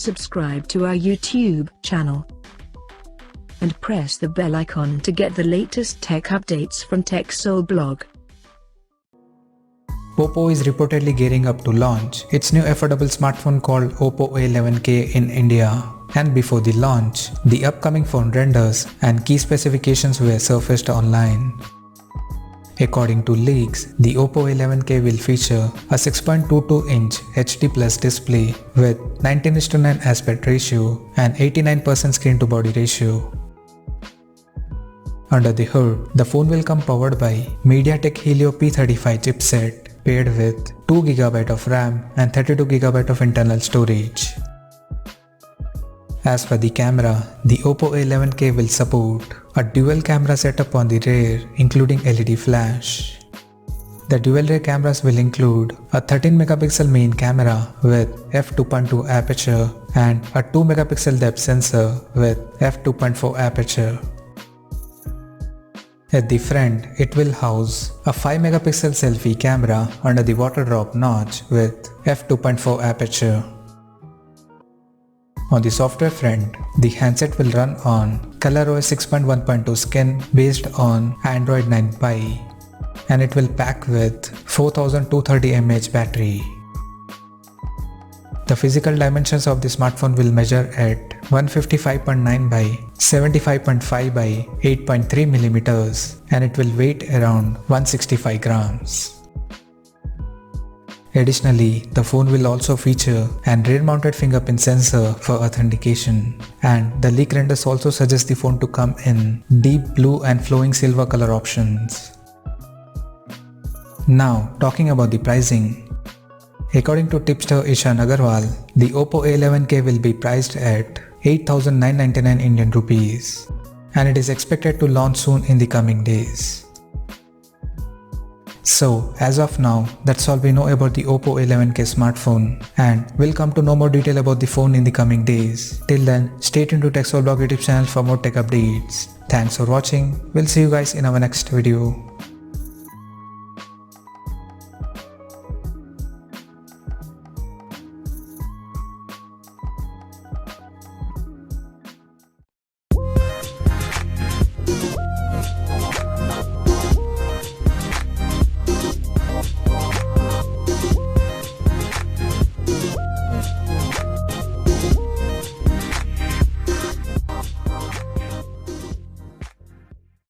subscribe to our YouTube channel and press the bell icon to get the latest tech updates from TechSole Blog. Oppo is reportedly gearing up to launch its new affordable smartphone called Oppo A11K in India. And before the launch, the upcoming phone renders and key specifications were surfaced online. According to leaks, the Oppo A11K will feature a 6.22-inch HD Plus display with 19:9 aspect ratio and 89% screen-to-body ratio. Under the hood, the phone will come powered by MediaTek Helio P35 chipset paired with 2GB of RAM and 32GB of internal storage. As for the camera, the Oppo A11K will support a dual camera setup on the rear including LED flash. The dual rear cameras will include a 13MP main camera with f2.2 aperture and a 2MP depth sensor with f2.4 aperture. At the front, it will house a 5MP selfie camera under the water drop notch with f2.4 aperture. On the software front, the handset will run on ColorOS 6.1.2 skin based on Android 9 Pie, and it will pack with 4230 mAh battery. The physical dimensions of the smartphone will measure at 155.9 by 75.5 by 8.3mm and it will weight around 165 grams. Additionally, the phone will also feature an rear-mounted fingerprint sensor for authentication, and the leak renders also suggest the phone to come in deep blue and flowing silver color options. Now, talking about the pricing. According to tipster Ishan Agarwal, the Oppo A11K will be priced at 8,999 Indian rupees, and it is expected to launch soon in the coming days. So, as of now, that's all we know about the Oppo A11K smartphone, and we'll come to know more detail about the phone in the coming days. Till then, stay tuned to TechSole Blog YouTube channel for more tech updates. Thanks for watching. We'll see you guys in our next video.